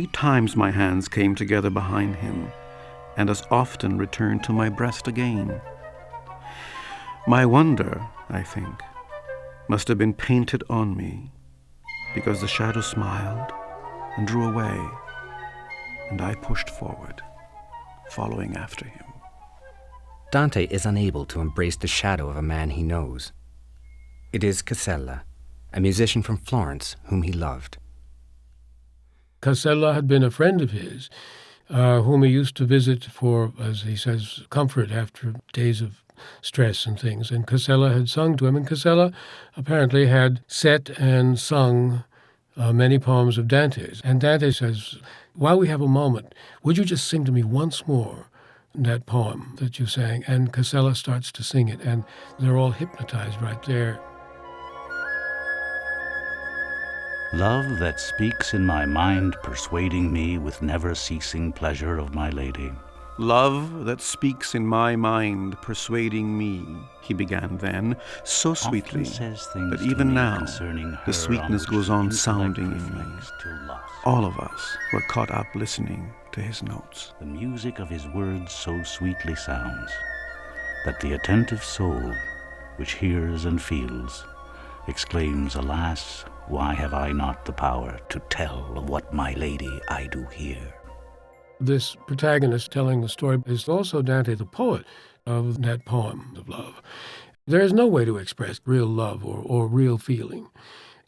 3 times my hands came together behind him, and as often returned to my breast again. My wonder, I think, must have been painted on me, because the shadow smiled and drew away, and I pushed forward, following after him. Dante is unable to embrace the shadow of a man he knows. It is Casella, a musician from Florence whom he loved. Casella had been a friend of his, whom he used to visit for, as he says, comfort after days of stress and things. And Casella had sung to him, and Casella apparently had set and sung many poems of Dante's. And Dante says, while we have a moment, would you just sing to me once more that poem that you sang? And Casella starts to sing it, and they're all hypnotized right there. Love that speaks in my mind, persuading me with never-ceasing pleasure of my lady. Love that speaks in my mind, persuading me, he began then, so sweetly that even now the sweetness goes on sounding in me. All of us were caught up listening to his notes. The music of his words so sweetly sounds that the attentive soul, which hears and feels, exclaims, alas, why have I not the power to tell of what my lady I do hear? This protagonist telling the story is also Dante, the poet of that poem of love. There is no way to express real love or real feeling.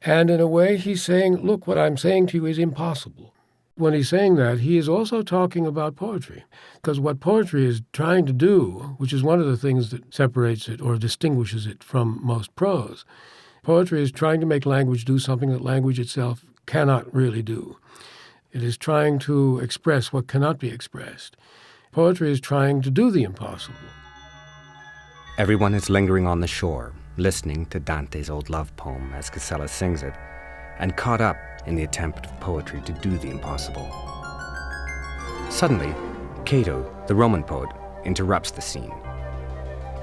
And in a way, he's saying, look, what I'm saying to you is impossible. When he's saying that, he is also talking about poetry. Because what poetry is trying to do, which is one of the things that separates it or distinguishes it from most prose, poetry is trying to make language do something that language itself cannot really do. It is trying to express what cannot be expressed. Poetry is trying to do the impossible. Everyone is lingering on the shore, listening to Dante's old love poem as Casella sings it, and caught up in the attempt of poetry to do the impossible. Suddenly, Cato, the Roman poet, interrupts the scene.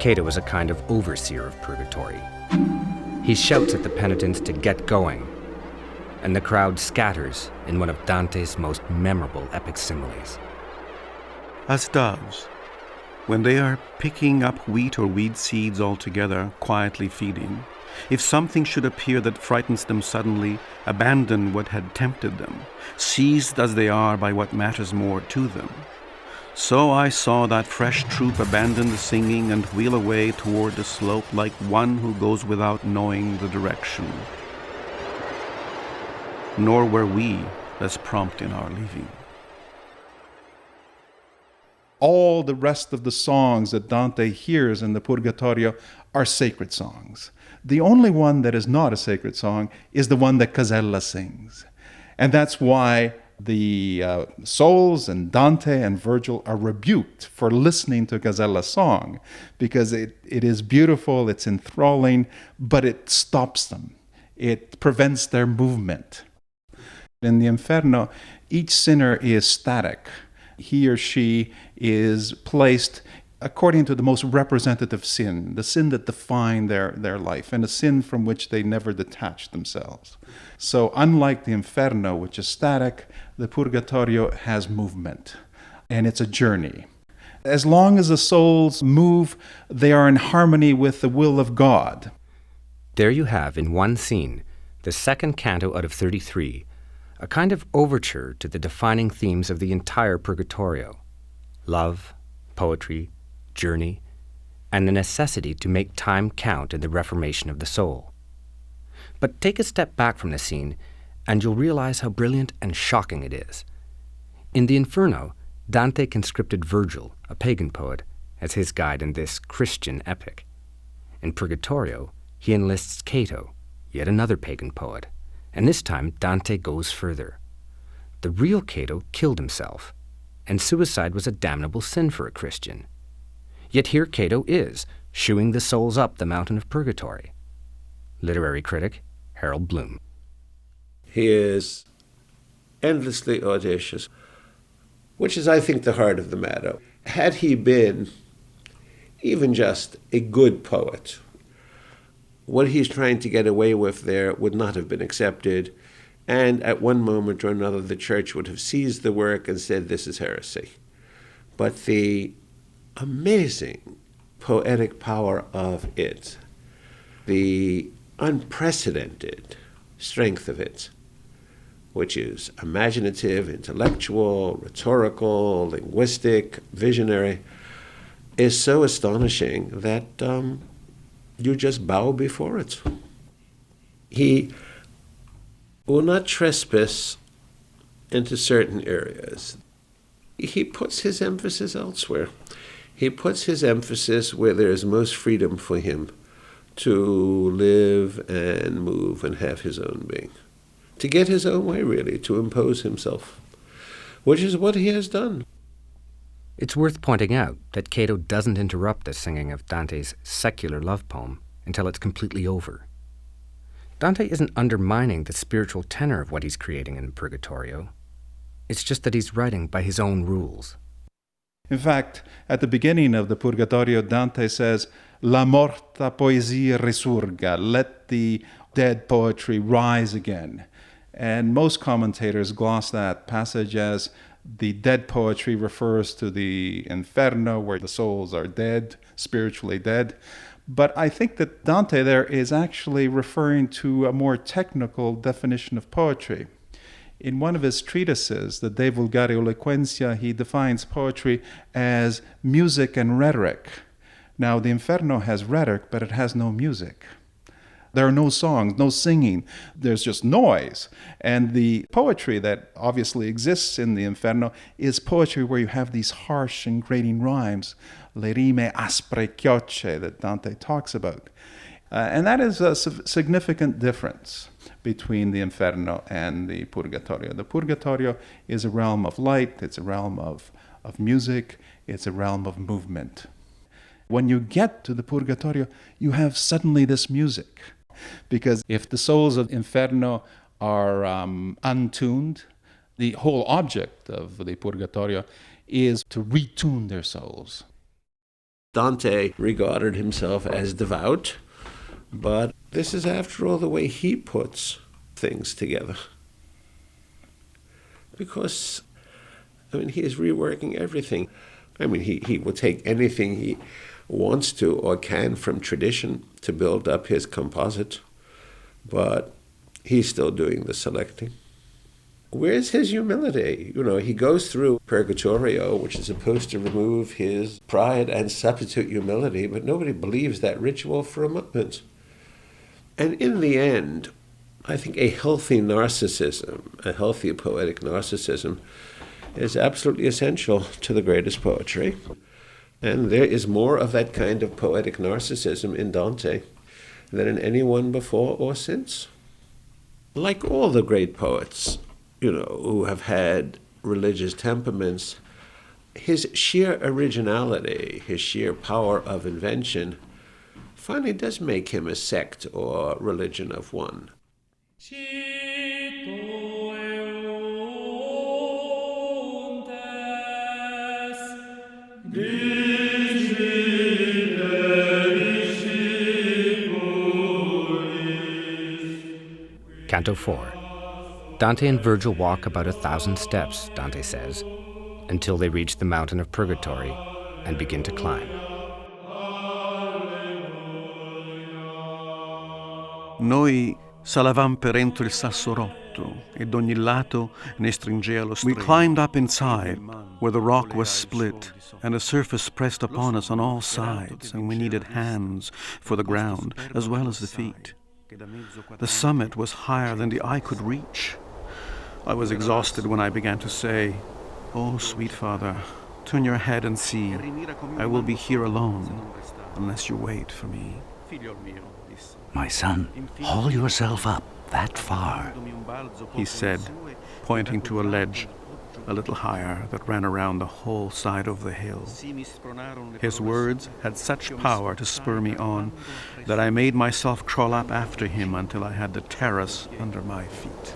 Cato is a kind of overseer of purgatory. He shouts at the penitents to get going, and the crowd scatters in one of Dante's most memorable epic similes. As doves, when they are picking up wheat or weed seeds all together, quietly feeding, if something should appear that frightens them suddenly, abandon what had tempted them, seized as they are by what matters more to them. So I saw that fresh troop abandon the singing and wheel away toward the slope like one who goes without knowing the direction. Nor were we less prompt in our leaving. All the rest of the songs that Dante hears in the Purgatorio are sacred songs. The only one that is not a sacred song is the one that Casella sings. And that's why the souls and Dante and Virgil are rebuked for listening to Casella's song, because it is beautiful, it's enthralling, but it stops them. It prevents their movement. In the Inferno, each sinner is static. He or she is placed according to the most representative sin, the sin that defined their life, and a sin from which they never detach themselves. So unlike the Inferno, which is static, the Purgatorio has movement, and it's a journey. As long as the souls move, they are in harmony with the will of God. There you have, in one scene, the second canto out of 33, a kind of overture to the defining themes of the entire Purgatorio: love, poetry, journey, and the necessity to make time count in the reformation of the soul. But take a step back from the scene, and you'll realize how brilliant and shocking it is. In the Inferno, Dante conscripted Virgil, a pagan poet, as his guide in this Christian epic. In Purgatorio, he enlists Cato, yet another pagan poet, and this time Dante goes further. The real Cato killed himself, and suicide was a damnable sin for a Christian. Yet here Cato is, shooing the souls up the mountain of purgatory. Literary critic Harold Bloom. He is endlessly audacious, which is, I think, the heart of the matter. Had he been even just a good poet, what he's trying to get away with there would not have been accepted, And at one moment or another, the church would have seized the work and said, this is heresy. But the amazing poetic power of it, the unprecedented strength of it, which is imaginative, intellectual, rhetorical, linguistic, visionary, is so astonishing that you just bow before it. He will not trespass into certain areas. He puts his emphasis elsewhere. He puts his emphasis where there is most freedom for him to live and move and have his own being, to get his own way, really, to impose himself, which is what he has done. It's worth pointing out that Cato doesn't interrupt the singing of Dante's secular love poem until it's completely over. Dante isn't undermining the spiritual tenor of what he's creating in Purgatorio. It's just that he's writing by his own rules. In fact, at the beginning of the Purgatorio, Dante says, La morta poesia resurga, let the dead poetry rise again. And most commentators gloss that passage as the dead poetry refers to the Inferno, where the souls are dead, spiritually dead. But I think that Dante there is actually referring to a more technical definition of poetry. In one of his treatises, the De Vulgare Eloquentia, he defines poetry as music and rhetoric. Now, the Inferno has rhetoric, but it has no music. There are no songs, no singing. There's just noise. And the poetry that obviously exists in the Inferno is poetry where you have these harsh and grating rhymes, le rime aspre chiocce that Dante talks about. And that is a significant difference between the Inferno and the Purgatorio. The Purgatorio is a realm of light, it's a realm of music, it's a realm of movement. When you get to the Purgatorio, you have suddenly this music. Because if the souls of Inferno are untuned, the whole object of the Purgatorio is to retune their souls. Dante regarded himself as devout, but this is, after all, the way he puts things together. Because, he is reworking everything. He will take anything he wants to or can from tradition to build up his composite, but he's still doing the selecting. Where's his humility? He goes through Purgatorio, which is supposed to remove his pride and substitute humility, but nobody believes that ritual for a moment. And in the end, I think a healthy narcissism, a healthy poetic narcissism, is absolutely essential to the greatest poetry. And there is more of that kind of poetic narcissism in Dante than in anyone before or since. Like all the great poets, who have had religious temperaments, his sheer originality, his sheer power of invention, finally does make him a sect or religion of one. Canto 4. Dante and Virgil walk about 1,000 steps, Dante says, until they reach the mountain of Purgatory and begin to climb. Noi salavam per entro il sasso rotto, e d'ogni lato ne stringea lo stretto. We climbed up inside, where the rock was split, and a surface pressed upon us on all sides, and we needed hands for the ground, as well as the feet. The summit was higher than the eye could reach. I was exhausted when I began to say, "Oh, sweet Father, turn your head and see. I will be here alone, unless you wait for me." My son, haul yourself up that far, he said, pointing to a ledge a little higher that ran around the whole side of the hill. His words had such power to spur me on that I made myself crawl up after him until I had the terrace under my feet.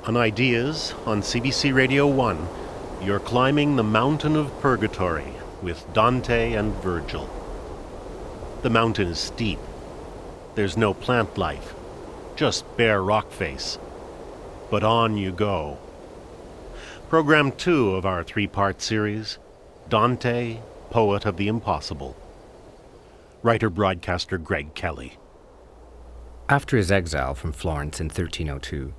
On Ideas on CBC Radio One, you're climbing the mountain of purgatory with Dante and Virgil. The mountain is steep. There's no plant life, just bare rock face. But on you go. Program 2 of our 3-part series, Dante, Poet of the Impossible. Writer-broadcaster Greg Kelly. After his exile from Florence in 1302,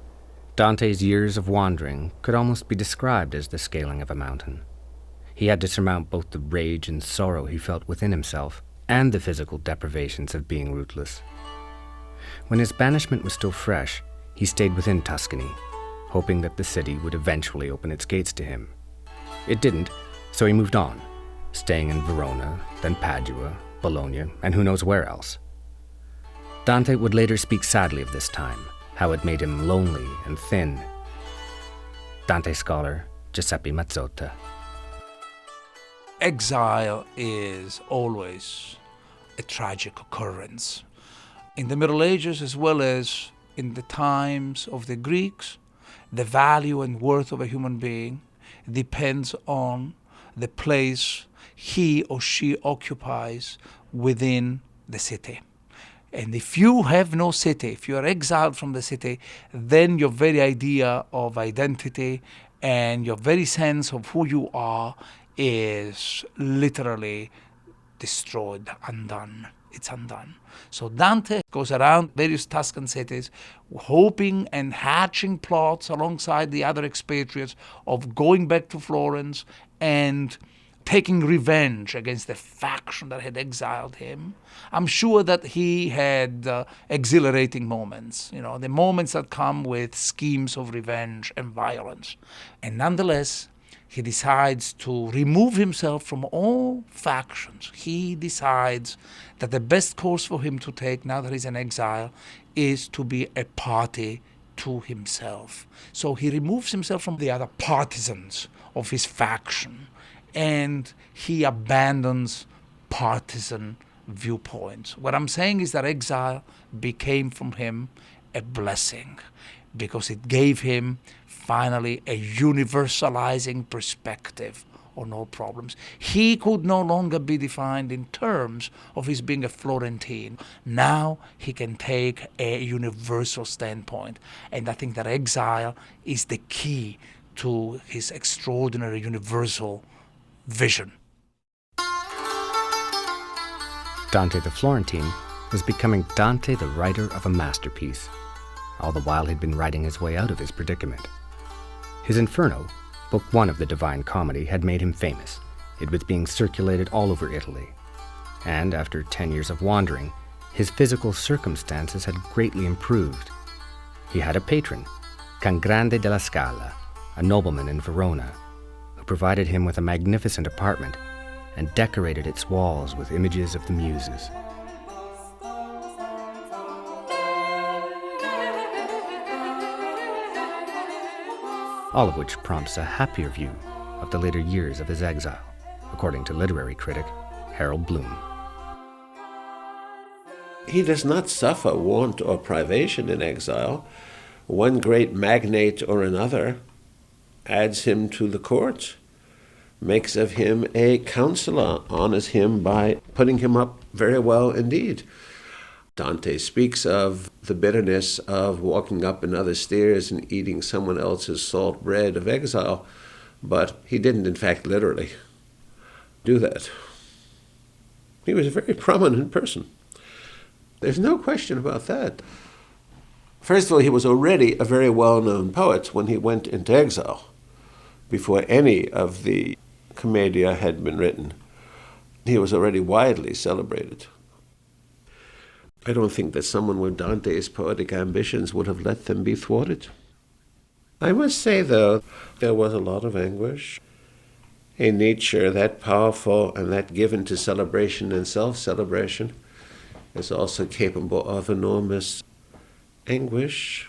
Dante's years of wandering could almost be described as the scaling of a mountain. He had to surmount both the rage and sorrow he felt within himself and the physical deprivations of being rootless. When his banishment was still fresh, he stayed within Tuscany, hoping that the city would eventually open its gates to him. It didn't, so he moved on, staying in Verona, then Padua, Bologna, and who knows where else. Dante would later speak sadly of this time, how it made him lonely and thin. Dante scholar Giuseppe Mazzotta. Exile is always a tragic occurrence. In the Middle Ages, as well as in the times of the Greeks, the value and worth of a human being depends on the place he or she occupies within the city. And if you have no city, if you are exiled from the city, then your very idea of identity and your very sense of who you are is literally destroyed, undone. It's undone. So Dante goes around various Tuscan cities hoping and hatching plots alongside the other expatriates of going back to Florence and taking revenge against the faction that had exiled him. I'm sure that he had exhilarating moments, the moments that come with schemes of revenge and violence. And nonetheless, he decides to remove himself from all factions. He decides that the best course for him to take now that he's in exile is to be a party to himself. So he removes himself from the other partisans of his faction, and he abandons partisan viewpoints. What I'm saying is that exile became from him a blessing because it gave him finally a universalizing perspective on all problems. He could no longer be defined in terms of his being a Florentine. Now he can take a universal standpoint. And I think that exile is the key to his extraordinary universal vision. Dante the Florentine was becoming Dante the writer of a masterpiece. All the while he'd been writing his way out of his predicament. His Inferno, book 1 of the Divine Comedy, had made him famous. It was being circulated all over Italy. And after 10 years of wandering, his physical circumstances had greatly improved. He had a patron, Can Grande della Scala, a nobleman in Verona, who provided him with a magnificent apartment and decorated its walls with images of the Muses. All of which prompts a happier view of the later years of his exile, according to literary critic Harold Bloom. He does not suffer want or privation in exile. One great magnate or another adds him to the court, makes of him a counselor, honors him by putting him up very well indeed. Dante speaks of the bitterness of walking up another stairs and eating someone else's salt bread of exile, but he didn't, in fact, literally do that. He was a very prominent person. There's no question about that. First of all, he was already a very well-known poet when he went into exile, before any of the Commedia had been written. He was already widely celebrated. I don't think that someone with Dante's poetic ambitions would have let them be thwarted. I must say, though, there was a lot of anguish. A nature that powerful and that given to celebration and self-celebration is also capable of enormous anguish.